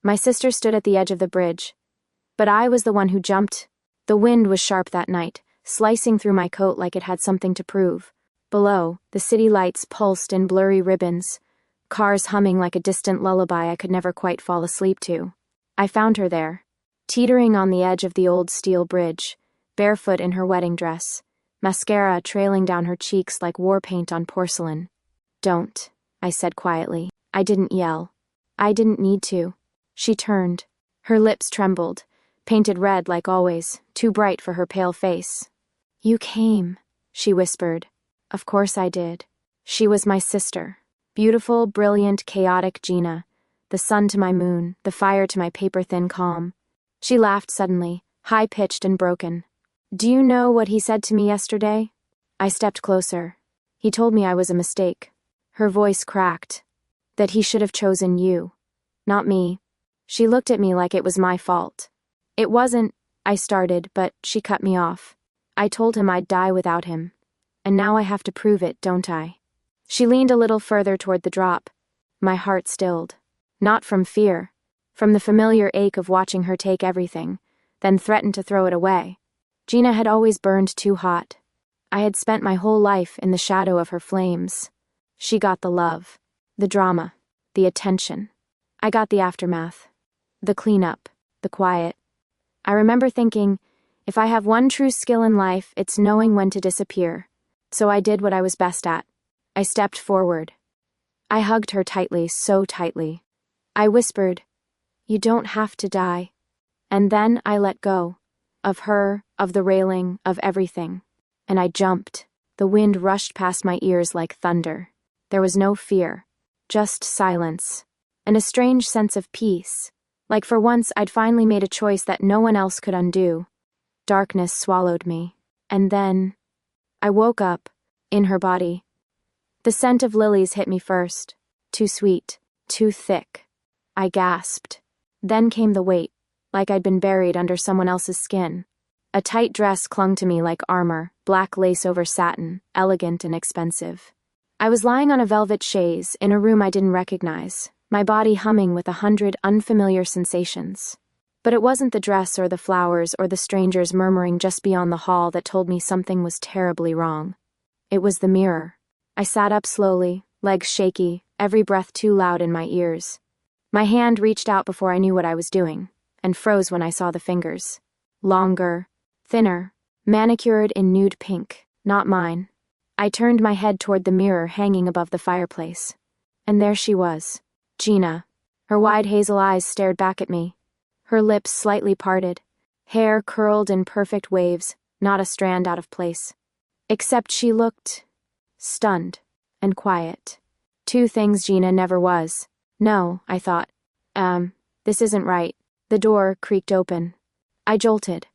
My sister stood at the edge of the bridge, but I was the one who jumped. The wind was sharp that night, slicing through my coat like it had something to prove. Below, the city lights pulsed in blurry ribbons, cars humming like a distant lullaby I could never quite fall asleep to. I found her there, teetering on the edge of the old steel bridge, barefoot in her wedding dress, mascara trailing down her cheeks like war paint on porcelain. "Don't," I said quietly. I didn't yell. I didn't need to. She turned. Her lips trembled, painted red like always, too bright for her pale face. "You came," she whispered. Of course I did. She was my sister. Beautiful, brilliant, chaotic Gina. The sun to my moon, the fire to my paper-thin calm. She laughed suddenly, high-pitched and broken. "Do you know what he said to me yesterday?" I stepped closer. "He told me I was a mistake." Her voice cracked. "That he should have chosen you, not me." She looked at me like it was my fault. "It wasn't," I started, but she cut me off. "I told him I'd die without him. And now I have to prove it, don't I?" She leaned a little further toward the drop. My heart stilled. Not from fear, from the familiar ache of watching her take everything, then threaten to throw it away. Gina had always burned too hot. I had spent my whole life in the shadow of her flames. She got the love, the drama, the attention. I got the aftermath, the cleanup, the quiet. I remember thinking, if I have one true skill in life, it's knowing when to disappear. So I did what I was best at. I stepped forward. I hugged her tightly, so tightly. I whispered, "You don't have to die." And then I let go. Of her, of the railing, of everything. And I jumped. The wind rushed past my ears like thunder. There was no fear, just silence, and a strange sense of peace. Like for once I'd finally made a choice that no one else could undo. Darkness swallowed me. And then I woke up, in her body. The scent of lilies hit me first. Too sweet, too thick. I gasped. Then came the weight, like I'd been buried under someone else's skin. A tight dress clung to me like armor, black lace over satin, elegant and expensive. I was lying on a velvet chaise in a room I didn't recognize, my body humming with 100 unfamiliar sensations. But it wasn't the dress or the flowers or the strangers murmuring just beyond the hall that told me something was terribly wrong. It was the mirror. I sat up slowly, legs shaky, every breath too loud in my ears. My hand reached out before I knew what I was doing, and froze when I saw the fingers. Longer, thinner, manicured in nude pink, not mine. I turned my head toward the mirror hanging above the fireplace. And there she was, Gina. Her wide hazel eyes stared back at me. Her lips slightly parted, hair curled in perfect waves, not a strand out of place. Except she looked stunned and quiet. Two things Gina never was. No, I thought. This isn't right. The door creaked open. I jolted.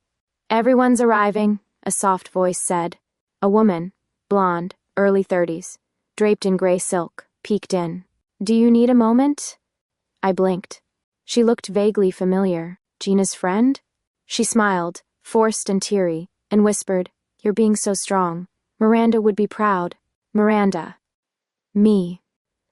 "Everyone's arriving," a soft voice said. A woman, blonde, early 30s, draped in gray silk, peeked in. "Do you need a moment?" I blinked. She looked vaguely familiar. Gina's friend? She smiled, forced and teary, and whispered, "You're being so strong. Miranda would be proud." Miranda. Me.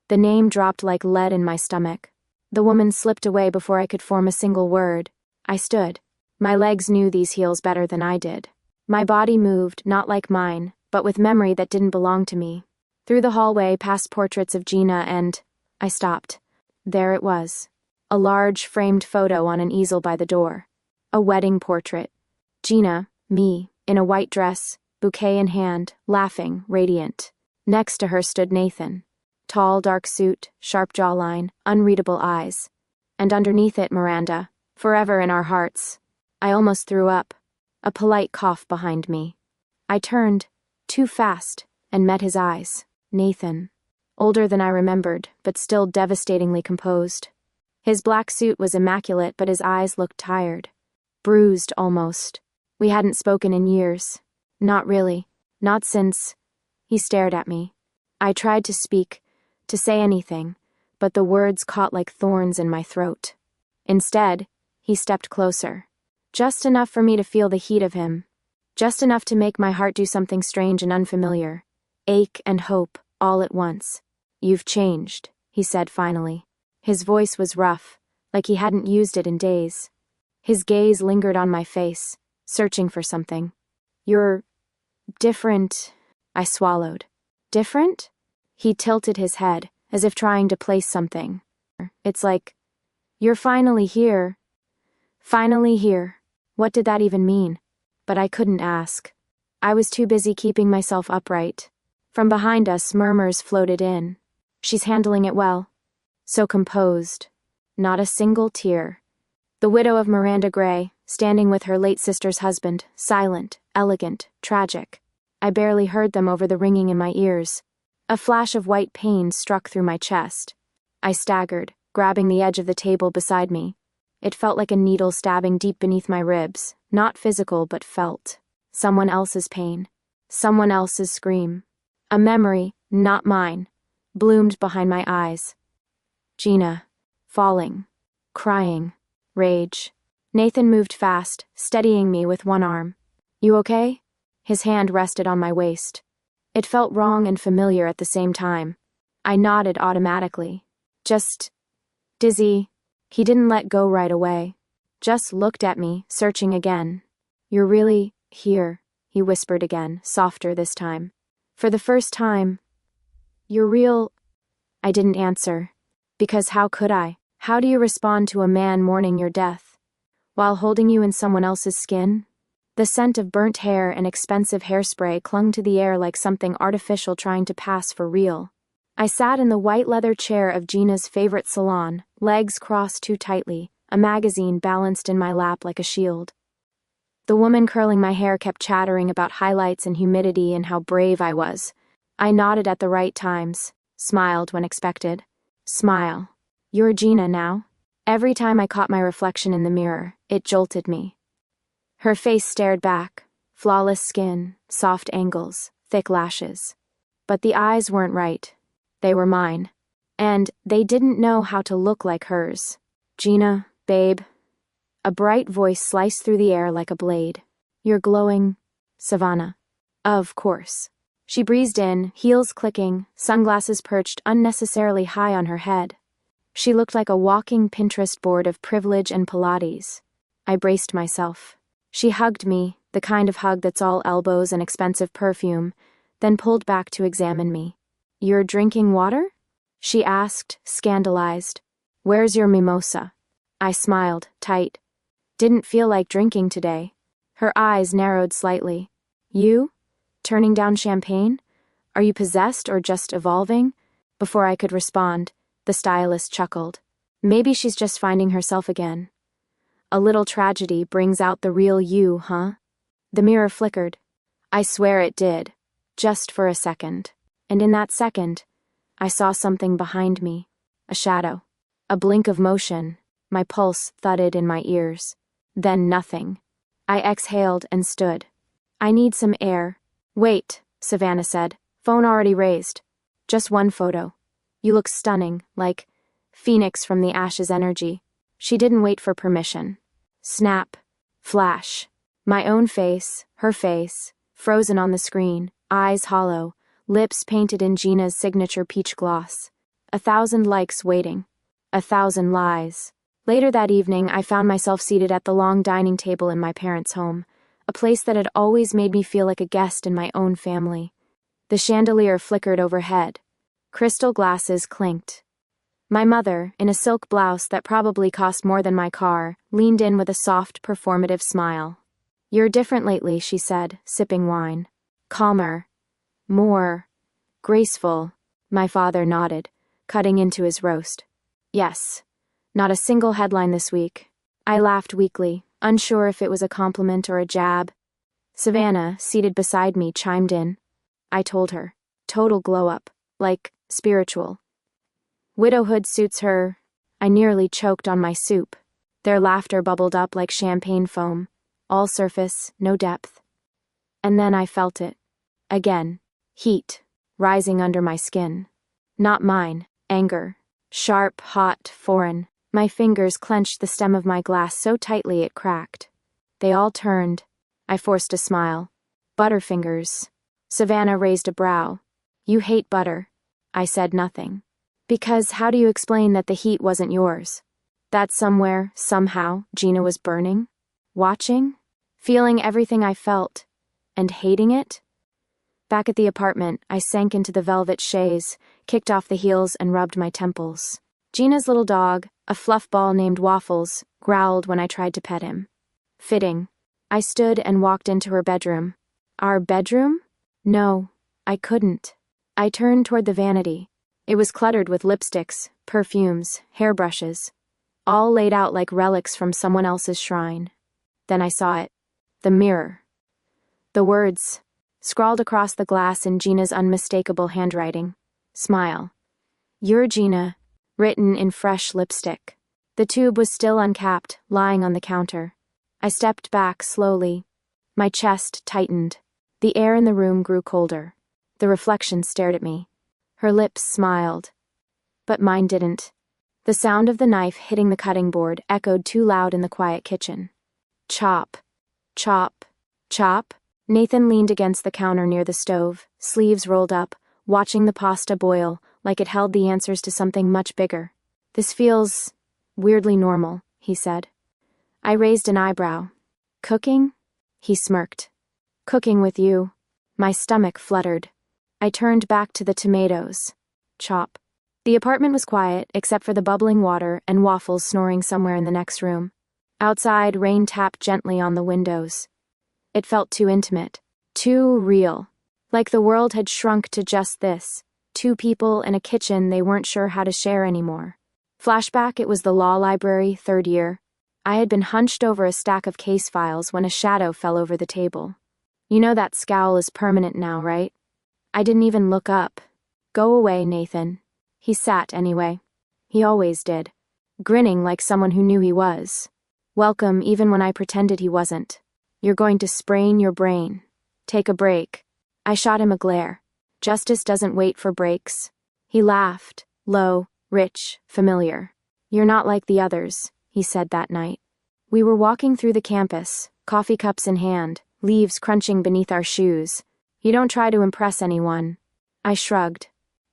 The name dropped like lead in my stomach. The woman slipped away before I could form a single word. I stood. My legs knew these heels better than I did. My body moved, not like mine, but with memory that didn't belong to me. Through the hallway, past portraits of Gina and... I stopped. There it was. A large, framed photo on an easel by the door. A wedding portrait. Gina, me, in a white dress, bouquet in hand, laughing, radiant. Next to her stood Nathan. Tall, dark suit, sharp jawline, unreadable eyes. And underneath it, Miranda, forever in our hearts. I almost threw up. A polite cough behind me. I turned, too fast, and met his eyes. Nathan. Older than I remembered, but still devastatingly composed. His black suit was immaculate, but his eyes looked tired. Bruised, almost. We hadn't spoken in years. Not really. Not since... He stared at me. I tried to speak, to say anything, but the words caught like thorns in my throat. Instead, he stepped closer. Just enough for me to feel the heat of him. Just enough to make my heart do something strange and unfamiliar. Ache and hope, all at once. "You've changed," he said finally. His voice was rough, like he hadn't used it in days. His gaze lingered on my face, searching for something. "You're different," I swallowed. "Different?" He tilted his head, as if trying to place something. "It's like, you're finally here." Finally here. What did that even mean? But I couldn't ask. I was too busy keeping myself upright. From behind us, murmurs floated in. "She's handling it well. So composed. Not a single tear." The widow of Miranda Gray, standing with her late sister's husband, silent, elegant, tragic. I barely heard them over the ringing in my ears. A flash of white pain struck through my chest. I staggered, grabbing the edge of the table beside me. It felt like a needle stabbing deep beneath my ribs, not physical but felt. Someone else's pain. Someone else's scream. A memory, not mine, bloomed behind my eyes. Gina. Falling. Crying. Rage. Nathan moved fast, steadying me with one arm. "You okay?" His hand rested on my waist. It felt wrong and familiar at the same time. I nodded automatically. "Just dizzy." He didn't let go right away. Just looked at me, searching again. "You're really here," he whispered again, softer this time. "For the first time. You're real." I didn't answer. Because how could I? How do you respond to a man mourning your death? While holding you in someone else's skin? The scent of burnt hair and expensive hairspray clung to the air like something artificial trying to pass for real. I sat in the white leather chair of Gina's favorite salon, legs crossed too tightly, a magazine balanced in my lap like a shield. The woman curling my hair kept chattering about highlights and humidity and how brave I was. I nodded at the right times, smiled when expected. Smile. "You're Gina now?" Every time I caught my reflection in the mirror, it jolted me. Her face stared back, flawless skin, soft angles, thick lashes. But the eyes weren't right. They were mine. And they didn't know how to look like hers. "Gina, babe." A bright voice sliced through the air like a blade. "You're glowing, Savannah." Of course. She breezed in, heels clicking, sunglasses perched unnecessarily high on her head. She looked like a walking Pinterest board of privilege and Pilates. I braced myself. She hugged me, the kind of hug that's all elbows and expensive perfume, then pulled back to examine me. "You're drinking water?" she asked, scandalized. "Where's your mimosa?" I smiled, tight. Didn't feel like drinking today. Her eyes narrowed slightly. "You? Turning down champagne? Are you possessed or just evolving?" Before I could respond, the stylist chuckled. "Maybe she's just finding herself again. A little tragedy brings out the real you, huh?" The mirror flickered. I swear it did. Just for a second. And in that second, I saw something behind me. A shadow. A blink of motion. My pulse thudded in my ears. Then nothing. I exhaled and stood. "I need some air." "Wait," Savannah said. "Phone already raised. Just one photo. You look stunning, like Phoenix from the ashes energy." She didn't wait for permission. Snap. Flash. My own face, her face, frozen on the screen, eyes hollow, lips painted in Gina's signature peach gloss. 1,000 likes waiting. 1,000 lies. Later that evening, I found myself seated at the long dining table in my parents' home, a place that had always made me feel like a guest in my own family. The chandelier flickered overhead. Crystal glasses clinked. My mother, in a silk blouse that probably cost more than my car, leaned in with a soft, performative smile. "You're different lately," she said, sipping wine. "Calmer. More. Graceful." My father nodded, cutting into his roast. "Yes. Not a single headline this week." I laughed weakly, unsure if it was a compliment or a jab. Savannah, seated beside me, chimed in. I told her. Total glow-up. Like, spiritual. "Widowhood suits her." I nearly choked on my soup. Their laughter bubbled up like champagne foam. All surface, no depth. And then I felt it. Again. Heat. Rising under my skin. Not mine. Anger. Sharp, hot, foreign. My fingers clenched the stem of my glass so tightly it cracked. They all turned. I forced a smile. "Butterfingers." Savannah raised a brow. "You hate butter." I said nothing. "Because how do you explain that the heat wasn't yours?" That somewhere, somehow, Gina was burning? Watching? Feeling everything I felt? And hating it? Back at the apartment, I sank into the velvet chaise, kicked off the heels and rubbed my temples. Gina's little dog, a fluff ball named Waffles, growled when I tried to pet him. Fitting. I stood and walked into her bedroom. Our bedroom? No, I couldn't. I turned toward the vanity. It was cluttered with lipsticks, perfumes, hairbrushes, all laid out like relics from someone else's shrine. Then I saw it. The mirror. The words, scrawled across the glass in Gina's unmistakable handwriting. Smile. You're Gina, written in fresh lipstick. The tube was still uncapped, lying on the counter. I stepped back slowly. My chest tightened. The air in the room grew colder. The reflection stared at me. Her lips smiled. But mine didn't. The sound of the knife hitting the cutting board echoed too loud in the quiet kitchen. Chop. Chop. Chop. Nathan leaned against the counter near the stove, sleeves rolled up, watching the pasta boil like it held the answers to something much bigger. This feels weirdly normal, he said. I raised an eyebrow. Cooking? He smirked. Cooking with you. My stomach fluttered. I turned back to the tomatoes. Chop. The apartment was quiet, except for the bubbling water and Waffles snoring somewhere in the next room. Outside, rain tapped gently on the windows. It felt too intimate, too real, like the world had shrunk to just this, two people in a kitchen they weren't sure how to share anymore. Flashback, it was the law library, third year. I had been hunched over a stack of case files when a shadow fell over the table. You know that scowl is permanent now, right? I didn't even look up. Go away, Nathan. He sat anyway. He always did. Grinning like someone who knew he was. Welcome even when I pretended he wasn't. You're going to sprain your brain. Take a break. I shot him a glare. Justice doesn't wait for breaks. He laughed, low, rich, familiar. You're not like the others, he said that night. We were walking through the campus, coffee cups in hand, leaves crunching beneath our shoes. You don't try to impress anyone. I shrugged.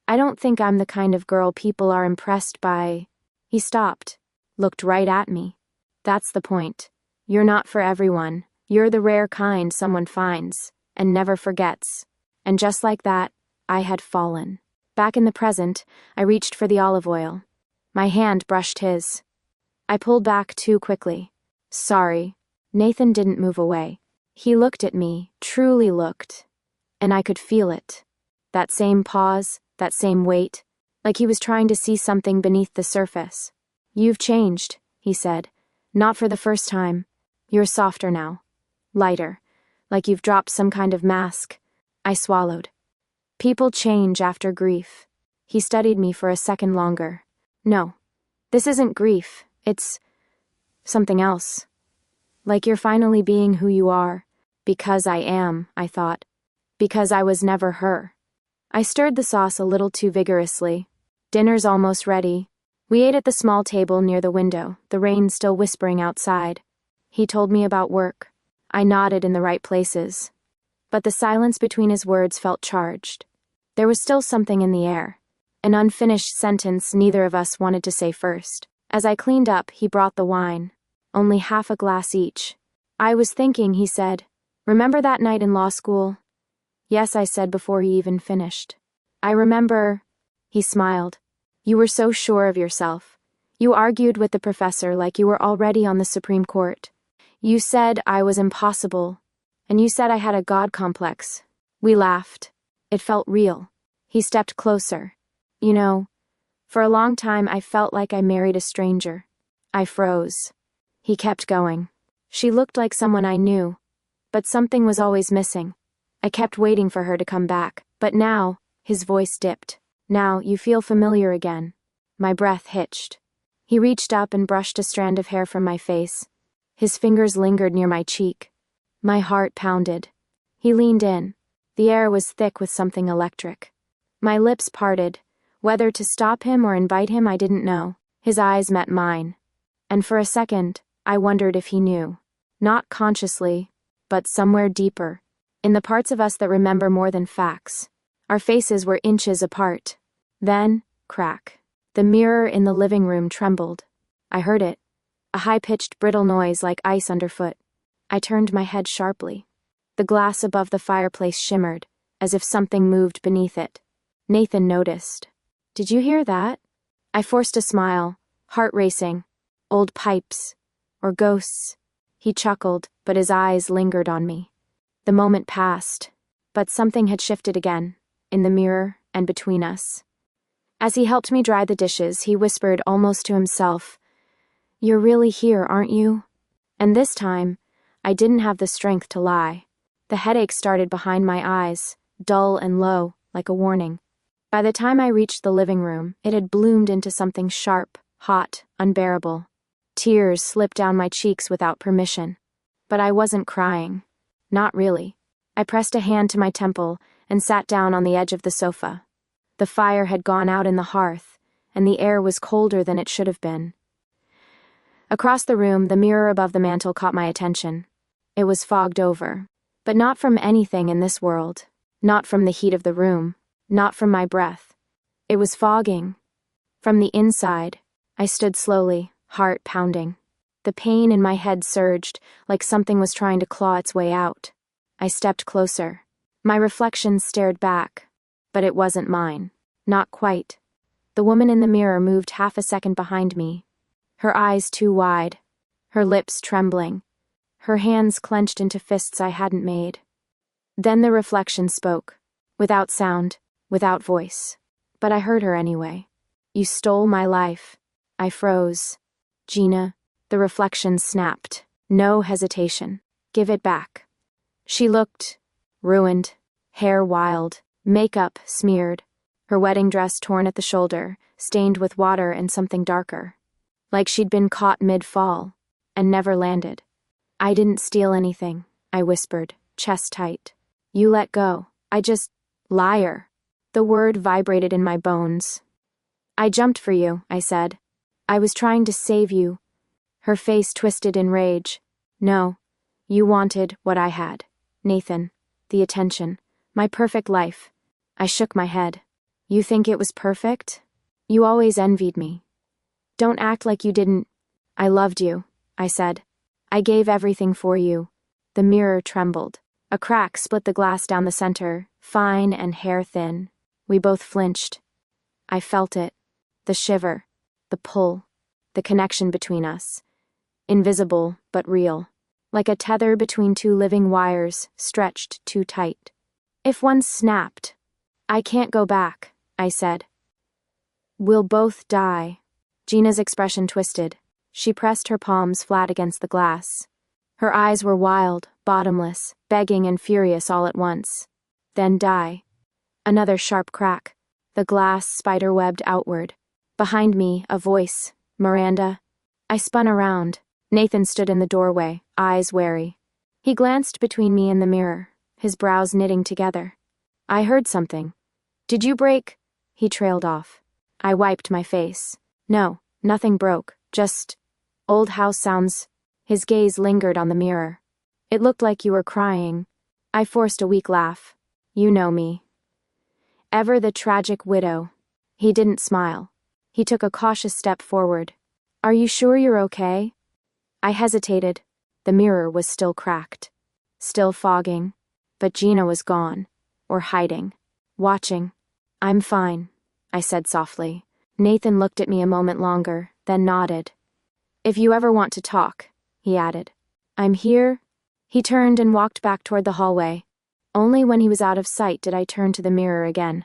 I don't think I'm the kind of girl people are impressed by. He stopped, looked right at me. That's the point. You're not for everyone. You're the rare kind someone finds, and never forgets. And just like that, I had fallen. Back in the present, I reached for the olive oil. My hand brushed his. I pulled back too quickly. Sorry. Nathan didn't move away. He looked at me, truly looked. And I could feel it. That same pause, that same weight, like he was trying to see something beneath the surface. You've changed, he said. Not for the first time. You're softer now. Lighter. Like you've dropped some kind of mask. I swallowed. People change after grief. He studied me for a second longer. No. This isn't grief. It's something else. Like you're finally being who you are. Because I am, I thought. Because I was never her. I stirred the sauce a little too vigorously. Dinner's almost ready. We ate at the small table near the window, the rain still whispering outside. He told me about work. I nodded in the right places. But the silence between his words felt charged. There was still something in the air. An unfinished sentence neither of us wanted to say first. As I cleaned up, he brought the wine. Only half a glass each. I was thinking, he said. Remember that night in law school? Yes, I said before he even finished. I remember. He smiled. You were so sure of yourself. You argued with the professor like you were already on the Supreme Court. You said I was impossible. And you said I had a God complex. We laughed. It felt real. He stepped closer. You know, for a long time I felt like I married a stranger. I froze. He kept going. She looked like someone I knew. But something was always missing. I kept waiting for her to come back. But now, his voice dipped. Now, you feel familiar again. My breath hitched. He reached up and brushed a strand of hair from my face. His fingers lingered near my cheek. My heart pounded. He leaned in. The air was thick with something electric. My lips parted. Whether to stop him or invite him, I didn't know. His eyes met mine. And for a second, I wondered if he knew. Not consciously, but somewhere deeper. In the parts of us that remember more than facts. Our faces were inches apart. Then, crack. The mirror in the living room trembled. I heard it. A high-pitched, brittle noise like ice underfoot. I turned my head sharply. The glass above the fireplace shimmered, as if something moved beneath it. Nathan noticed. "Did you hear that?" I forced a smile, heart racing. "Old pipes. Or ghosts." He chuckled, but his eyes lingered on me. The moment passed, but something had shifted again, in the mirror and between us. As he helped me dry the dishes, he whispered almost to himself, "You're really here, aren't you?" And this time, I didn't have the strength to lie. The headache started behind my eyes, dull and low, like a warning. By the time I reached the living room, it had bloomed into something sharp, hot, unbearable. Tears slipped down my cheeks without permission. But I wasn't crying. Not really. I pressed a hand to my temple and sat down on the edge of the sofa. The fire had gone out in the hearth, and the air was colder than it should have been. Across the room, the mirror above the mantel caught my attention. It was fogged over. But not from anything in this world. Not from the heat of the room. Not from my breath. It was fogging. From the inside. I stood slowly, heart pounding. The pain in my head surged, like something was trying to claw its way out. I stepped closer. My reflection stared back. But it wasn't mine. Not quite. The woman in the mirror moved half a second behind me. Her eyes too wide. Her lips trembling. Her hands clenched into fists I hadn't made. Then the reflection spoke. Without sound, without voice. But I heard her anyway. "You stole my life." I froze. "Gina," the reflection snapped. No hesitation. "Give it back." She looked ruined, hair wild, makeup smeared, her wedding dress torn at the shoulder, stained with water and something darker. Like she'd been caught mid-fall, and never landed. "I didn't steal anything," I whispered, chest tight. "You let go. I just..." "Liar." The word vibrated in my bones. "I jumped for you," I said. "I was trying to save you." Her face twisted in rage. "No. You wanted what I had. Nathan. The attention. My perfect life." I shook my head. "You think it was perfect? You always envied me. Don't act like you didn't." "I loved you," I said. "I gave everything for you." The mirror trembled. A crack split the glass down the center, fine and hair-thin. We both flinched. I felt it. The shiver. The pull. The connection between us. Invisible, but real. Like a tether between two living wires, stretched too tight. If one snapped. "I can't go back," I said. "We'll both die." Gina's expression twisted. She pressed her palms flat against the glass. Her eyes were wild, bottomless, begging and furious all at once. "Then die." Another sharp crack. The glass spider-webbed outward. Behind me, a voice. "Miranda." I spun around. Nathan stood in the doorway, eyes wary. He glanced between me and the mirror, his brows knitting together. "I heard something." "Did you break?" He trailed off. I wiped my face. "No, nothing broke, just old house sounds." His gaze lingered on the mirror. "It looked like you were crying." I forced a weak laugh. "You know me. Ever the tragic widow." He didn't smile. He took a cautious step forward. "Are you sure you're okay?" I hesitated. The mirror was still cracked. Still fogging. But Gina was gone. Or hiding. Watching. "I'm fine," I said softly. Nathan looked at me a moment longer, then nodded. "If you ever want to talk," he added. "I'm here." He turned and walked back toward the hallway. Only when he was out of sight did I turn to the mirror again.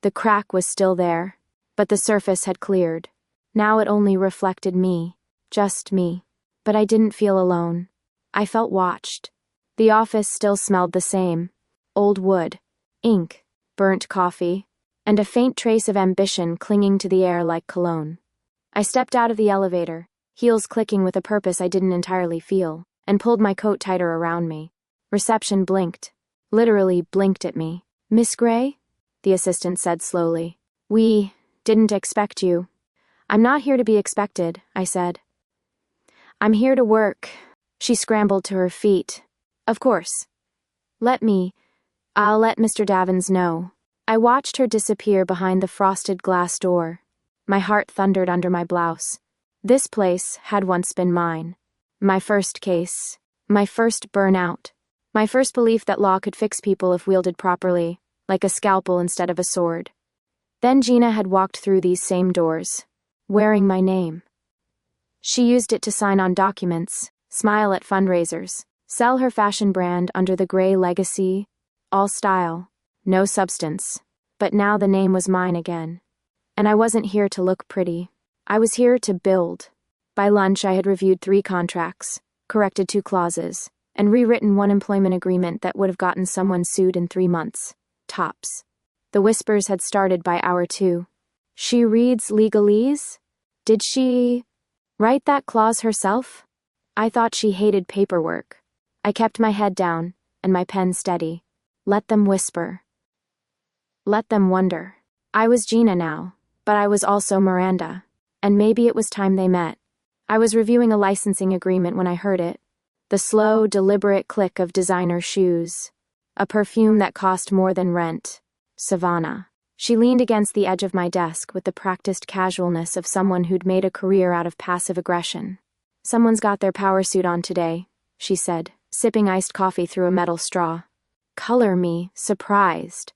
The crack was still there, but the surface had cleared. Now it only reflected me. Just me. But I didn't feel alone. I felt watched. The office still smelled the same. Old wood. Ink. Burnt coffee. And a faint trace of ambition clinging to the air like cologne. I stepped out of the elevator, heels clicking with a purpose I didn't entirely feel, and pulled my coat tighter around me. Reception blinked. Literally blinked at me. "Miss Gray?" the assistant said slowly. "We didn't expect you." "I'm not here to be expected," I said. "I'm here to work." She scrambled to her feet. "Of course. I'll let Mr. Davins know." I watched her disappear behind the frosted glass door. My heart thundered under my blouse. This place had once been mine. My first case. My first burnout. My first belief that law could fix people if wielded properly, like a scalpel instead of a sword. Then Gina had walked through these same doors, wearing my name. She used it to sign on documents, smile at fundraisers, sell her fashion brand under the gray legacy, all style, no substance. But now the name was mine again. And I wasn't here to look pretty. I was here to build. By lunch I had reviewed 3 contracts, corrected 2 clauses, and rewritten 1 employment agreement that would have gotten someone sued in 3 months. Tops. The whispers had started by hour 2. She reads legalese? Did she write that clause herself? I thought she hated paperwork. I kept my head down, and my pen steady. Let them whisper. Let them wonder. I was Gina now, but I was also Miranda, and maybe it was time they met. I was reviewing a licensing agreement when I heard it. The slow, deliberate click of designer shoes. A perfume that cost more than rent. Savannah. She leaned against the edge of my desk with the practiced casualness of someone who'd made a career out of passive aggression. Someone's got their power suit on today, she said, sipping iced coffee through a metal straw. Color me, surprised.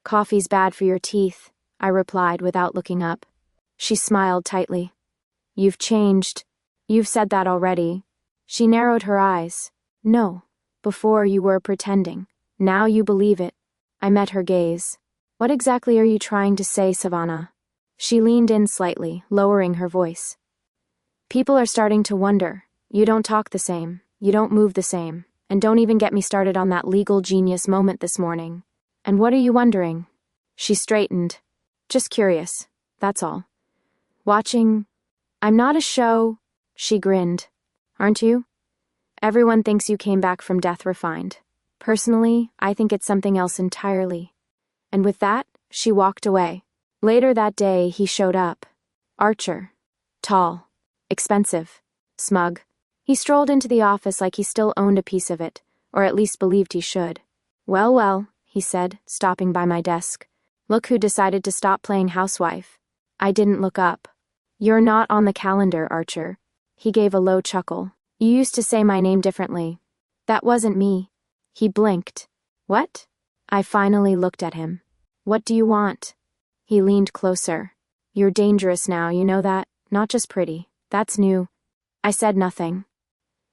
Coffee's bad for your teeth, I replied without looking up. She smiled tightly. You've changed. You've said that already. She narrowed her eyes. No. Before you were pretending. Now you believe it. I met her gaze. What exactly are you trying to say, Savannah? She leaned in slightly, lowering her voice. People are starting to wonder. You don't talk the same. You don't move the same. And don't even get me started on that legal genius moment this morning. And what are you wondering? She straightened. Just curious. That's all. Watching. I'm not a show. She grinned. Aren't you? Everyone thinks you came back from death refined. Personally, I think it's something else entirely. And with that, she walked away. Later that day, he showed up. Archer. Tall. Expensive. Smug. He strolled into the office like he still owned a piece of it, or at least believed he should. Well, well, he said, stopping by my desk. Look who decided to stop playing housewife. I didn't look up. You're not on the calendar, Archer. He gave a low chuckle. You used to say my name differently. That wasn't me. He blinked. What? I finally looked at him. What do you want? He leaned closer. You're dangerous now, you know that? Not just pretty. That's new. I said nothing.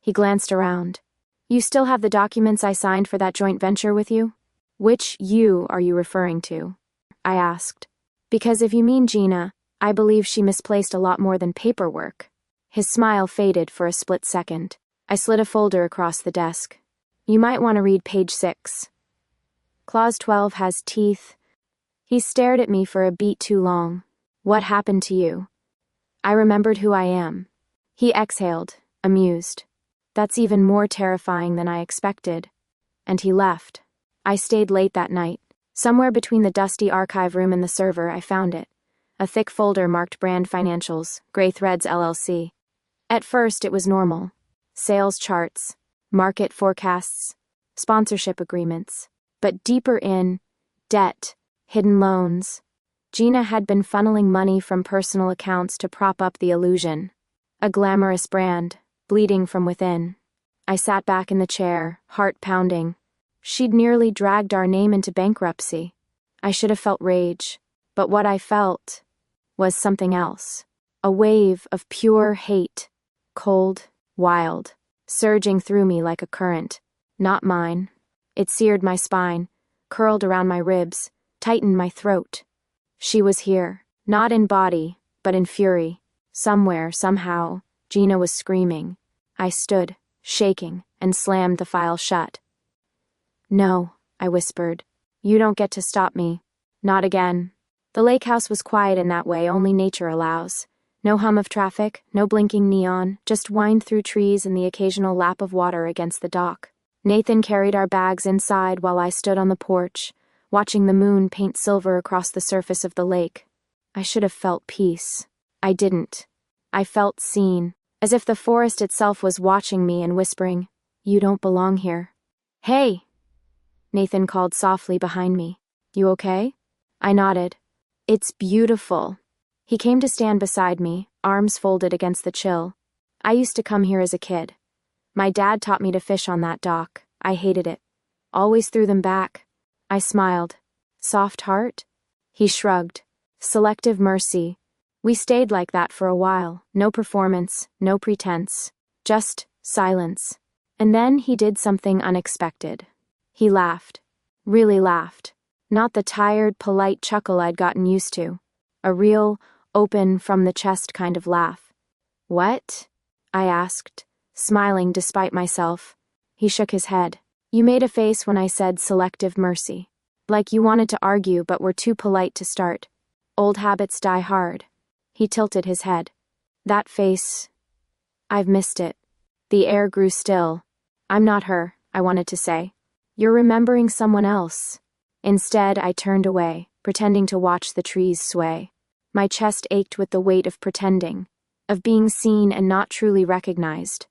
He glanced around. You still have the documents I signed for that joint venture with you? Which you are you referring to? I asked. Because if you mean Gina, I believe she misplaced a lot more than paperwork. His smile faded for a split second. I slid a folder across the desk. You might want to read page 6. Clause 12 has teeth. He stared at me for a beat too long. What happened to you? I remembered who I am. He exhaled, amused. That's even more terrifying than I expected. And he left. I stayed late that night. Somewhere between the dusty archive room and the server, I found it. A thick folder marked Brand Financials, Gray Threads LLC. At first, it was normal. Sales charts, market forecasts, sponsorship agreements. But deeper in, debt, hidden loans. Gina had been funneling money from personal accounts to prop up the illusion. A glamorous brand, bleeding from within. I sat back in the chair, heart pounding. She'd nearly dragged our name into bankruptcy. I should have felt rage, but what I felt was something else. A wave of pure hate, cold, wild, surging through me like a current. Not mine. It seared my spine, curled around my ribs, tightened my throat. She was here, not in body, but in fury. Somewhere, somehow, Gina was screaming. I stood, shaking, and slammed the file shut. No, I whispered. You don't get to stop me. Not again. The lake house was quiet in that way only nature allows. No hum of traffic, no blinking neon, just wind through trees and the occasional lap of water against the dock. Nathan carried our bags inside while I stood on the porch, watching the moon paint silver across the surface of the lake. I should have felt peace. I didn't. I felt seen, as if the forest itself was watching me and whispering, "You don't belong here." "Hey!" Nathan called softly behind me. "You okay?" I nodded. "It's beautiful." He came to stand beside me, arms folded against the chill. I used to come here as a kid. My dad taught me to fish on that dock. I hated it. Always threw them back. I smiled. Soft heart? He shrugged. Selective mercy. We stayed like that for a while. No performance, no pretense. Just silence. And then he did something unexpected. He laughed. Really laughed. Not the tired, polite chuckle I'd gotten used to. A real, open, from-the-chest kind of laugh. "What?" I asked, smiling despite myself. He shook his head. "You made a face when I said selective mercy. Like you wanted to argue but were too polite to start. Old habits die hard." He tilted his head. "That face... I've missed it." The air grew still. "I'm not her," I wanted to say. "You're remembering someone else." Instead, I turned away, pretending to watch the trees sway. My chest ached with the weight of pretending, of being seen and not truly recognized.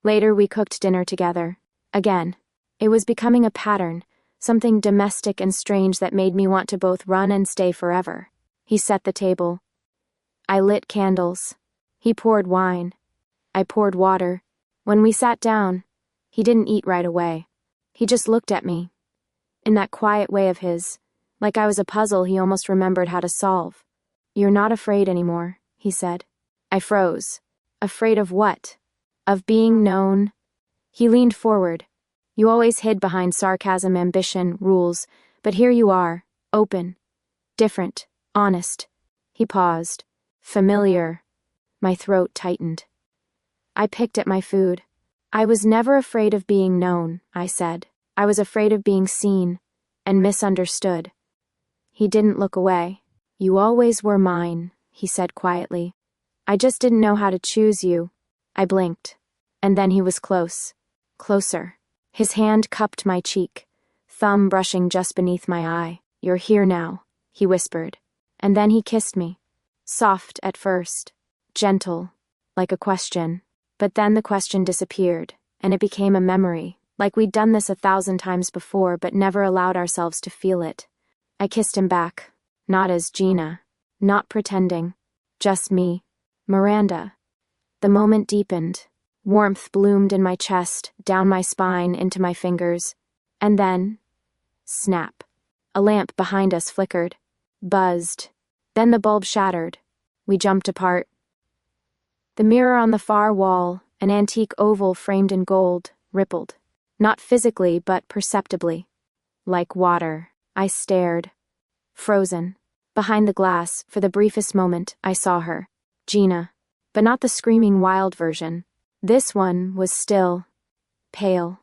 Later, we cooked dinner together. Again. It was becoming a pattern, something domestic and strange that made me want to both run and stay forever. He set the table. I lit candles. He poured wine. I poured water. When we sat down, he didn't eat right away. He just looked at me. In that quiet way of his, like I was a puzzle he almost remembered how to solve. "You're not afraid anymore," he said. I froze. Afraid of what? Of being known? He leaned forward. "You always hid behind sarcasm, ambition, rules, but here you are, open, different, honest." He paused. "Familiar." My throat tightened. I picked at my food. "I was never afraid of being known," I said. "I was afraid of being seen and misunderstood." He didn't look away. "You always were mine," he said quietly. "I just didn't know how to choose you." I blinked. And then he was close. Closer. His hand cupped my cheek, thumb brushing just beneath my eye. "You're here now," he whispered. And then he kissed me. Soft at first. Gentle. Like a question. But then the question disappeared, and it became a memory. Like we'd done this 1,000 times before, but never allowed ourselves to feel it. I kissed him back. Not as Gina. Not pretending. Just me. Miranda. The moment deepened. Warmth bloomed in my chest, down my spine, into my fingers. And then... snap. A lamp behind us flickered. Buzzed. Then the bulb shattered. We jumped apart. The mirror on the far wall, an antique oval framed in gold, rippled. Not physically, but perceptibly. Like water. I stared. Frozen. Behind the glass, for the briefest moment, I saw her. Gina. But not the screaming wild version. This one was still. Pale.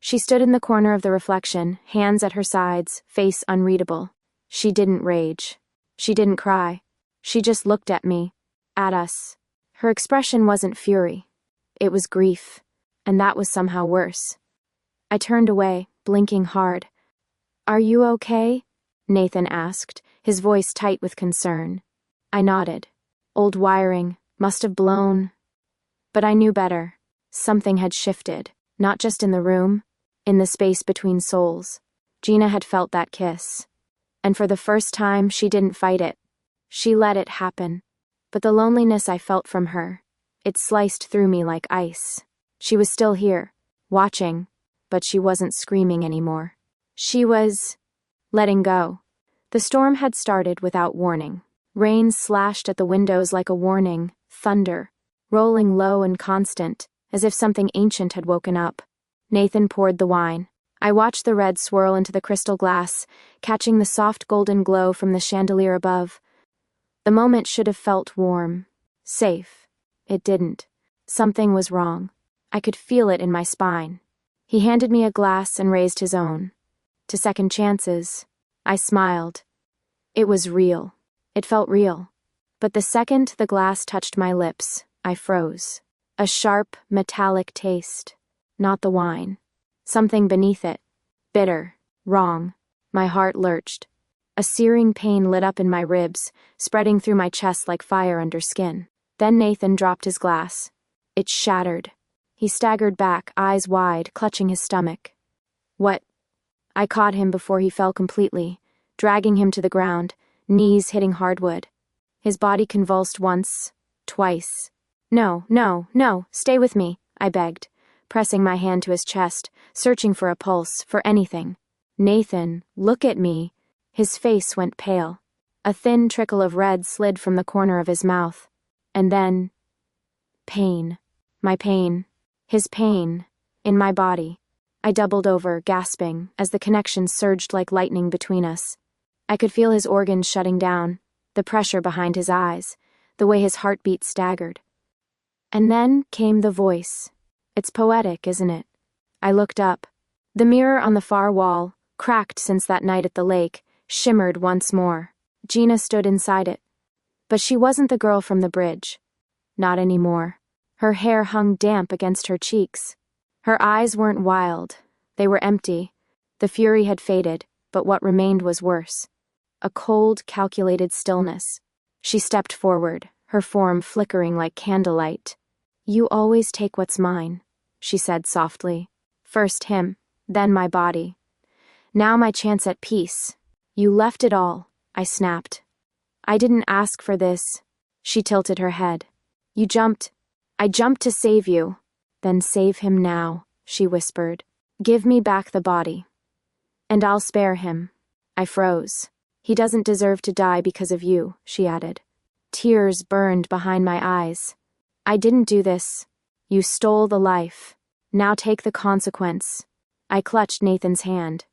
She stood in the corner of the reflection, hands at her sides, face unreadable. She didn't rage. She didn't cry. She just looked at me. At us. Her expression wasn't fury. It was grief. And that was somehow worse. I turned away, blinking hard. "Are you okay?" Nathan asked, his voice tight with concern. I nodded. Old wiring, must have blown. But I knew better. Something had shifted, not just in the room, in the space between souls. Gina had felt that kiss. And for the first time, she didn't fight it. She let it happen. But the loneliness I felt from her, it sliced through me like ice. She was still here, watching, but she wasn't screaming anymore. She was... letting go. The storm had started without warning. Rain slashed at the windows like a warning, thunder, rolling low and constant, as if something ancient had woken up. Nathan poured the wine. I watched the red swirl into the crystal glass, catching the soft golden glow from the chandelier above. The moment should have felt warm, safe. It didn't. Something was wrong. I could feel it in my spine. He handed me a glass and raised his own. To second chances. I smiled. It was real. It felt real. But the second the glass touched my lips, I froze. A sharp, metallic taste. Not the wine. Something beneath it. Bitter. Wrong. My heart lurched. A searing pain lit up in my ribs, spreading through my chest like fire under skin. Then Nathan dropped his glass. It shattered. He staggered back, eyes wide, clutching his stomach. "What?" I caught him before he fell completely, dragging him to the ground, knees hitting hardwood. His body convulsed once, twice. No, no, no, stay with me, I begged, pressing my hand to his chest, searching for a pulse, for anything. Nathan, look at me. His face went pale. A thin trickle of red slid from the corner of his mouth. And then... pain. My pain. His pain. In my body. I doubled over, gasping, as the connection surged like lightning between us. I could feel his organs shutting down, the pressure behind his eyes, the way his heartbeat staggered. And then came the voice. It's poetic, isn't it? I looked up. The mirror on the far wall, cracked since that night at the lake, shimmered once more. Gina stood inside it. But she wasn't the girl from the bridge. Not anymore. Her hair hung damp against her cheeks. Her eyes weren't wild. They were empty. The fury had faded, but what remained was worse. A cold, calculated stillness. She stepped forward, her form flickering like candlelight. You always take what's mine, she said softly. First him, then my body. Now my chance at peace. You left it all, I snapped. I didn't ask for this. She tilted her head. You jumped. I jumped to save you. Then save him now, she whispered. Give me back the body. And I'll spare him. I froze. He doesn't deserve to die because of you, she added. Tears burned behind my eyes. I didn't do this. You stole the life. Now take the consequence. I clutched Nathan's hand.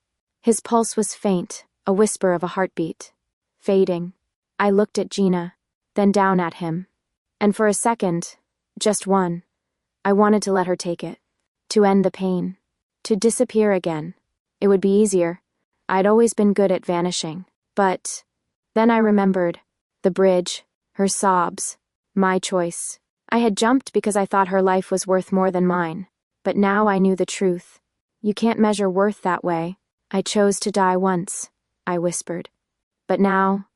His pulse was faint, a whisper of a heartbeat. Fading. I looked at Gina, then down at him. And for a second, just one, I wanted to let her take it. To end the pain. To disappear again. It would be easier. I'd always been good at vanishing. But then I remembered. The bridge. Her sobs. My choice. I had jumped because I thought her life was worth more than mine. But now I knew the truth. You can't measure worth that way. I chose to die once, I whispered. But now,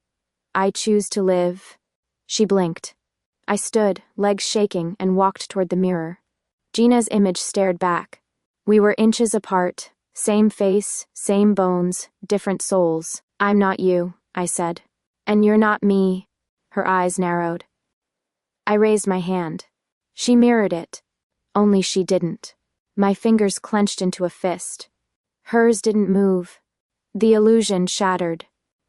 I choose to live. She blinked. I stood, legs shaking, and walked toward the mirror. Gina's image stared back. We were inches apart, same face, same bones, different souls. I'm not you, I said. And you're not me. Her eyes narrowed. I raised my hand. She mirrored it. Only she didn't. My fingers clenched into a fist. Hers didn't move. The illusion shattered.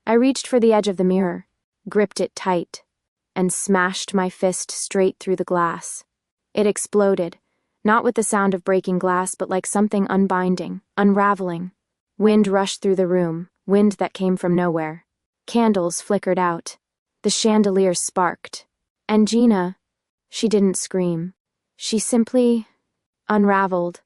I reached for the edge of the mirror, gripped it tight, and smashed my fist straight through the glass. It exploded, not with the sound of breaking glass, but like something unbinding, unraveling. Wind rushed through the room, wind that came from nowhere. Candles flickered out. The chandelier sparked. And Gina, she didn't scream. She simply unraveled,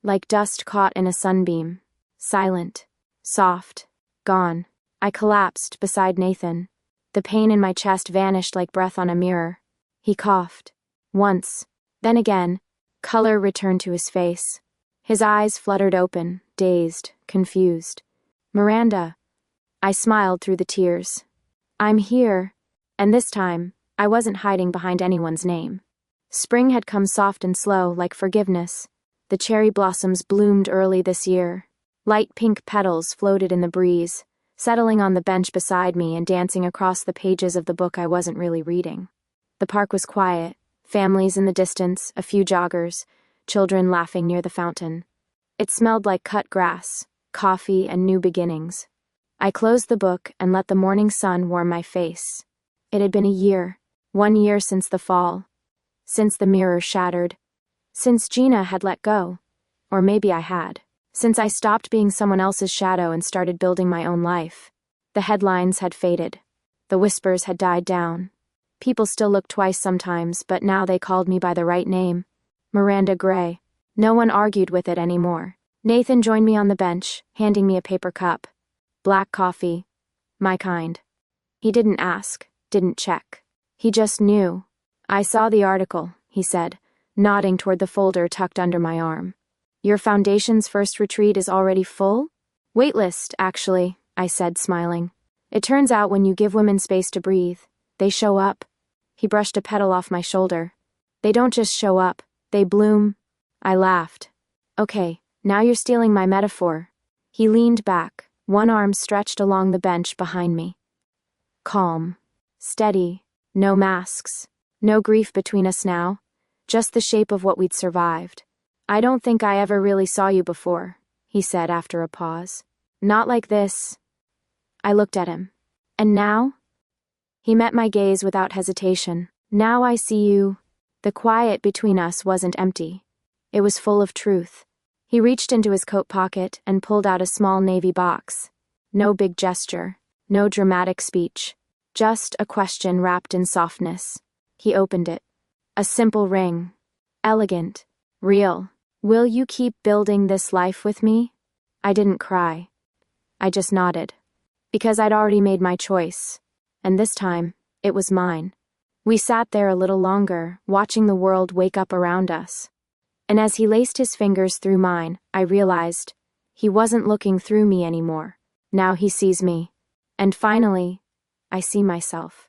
like dust caught in a sunbeam. Silent, soft, gone. I collapsed beside Nathan. The pain in my chest vanished like breath on a mirror. He coughed. Once. Then again. Color returned to his face. His eyes fluttered open, dazed, confused. Miranda. I smiled through the tears. I'm here. And this time, I wasn't hiding behind anyone's name. Spring had come soft and slow, like forgiveness. The cherry blossoms bloomed early this year. Light pink petals floated in the breeze, settling on the bench beside me and dancing across the pages of the book I wasn't really reading. The park was quiet, families in the distance, a few joggers, children laughing near the fountain. It smelled like cut grass, coffee, and new beginnings. I closed the book and let the morning sun warm my face. It had been a year, 1 year since the fall, since the mirror shattered, since Gina had let go, or maybe I had. Since I stopped being someone else's shadow and started building my own life. The headlines had faded. The whispers had died down. People still looked twice sometimes, but now they called me by the right name. Miranda Gray. No one argued with it anymore. Nathan joined me on the bench, handing me a paper cup. Black coffee. My kind. He didn't ask, didn't check. He just knew. I saw the article, he said, nodding toward the folder tucked under my arm. Your foundation's first retreat is already full? Waitlist, actually, I said, smiling. It turns out when you give women space to breathe, they show up. He brushed a petal off my shoulder. They don't just show up, they bloom. I laughed. Okay, now you're stealing my metaphor. He leaned back, one arm stretched along the bench behind me. Calm. Steady. No masks. No grief between us now. Just the shape of what we'd survived. I don't think I ever really saw you before, he said after a pause. Not like this. I looked at him. And now? He met my gaze without hesitation. Now I see you. The quiet between us wasn't empty. It was full of truth. He reached into his coat pocket and pulled out a small navy box. No big gesture. No dramatic speech. Just a question wrapped in softness. He opened it. A simple ring. Elegant. Real. Will you keep building this life with me? I didn't cry. I just nodded. Because I'd already made my choice. And this time, it was mine. We sat there a little longer, watching the world wake up around us. And as he laced his fingers through mine, I realized he wasn't looking through me anymore. Now he sees me. And finally, I see myself.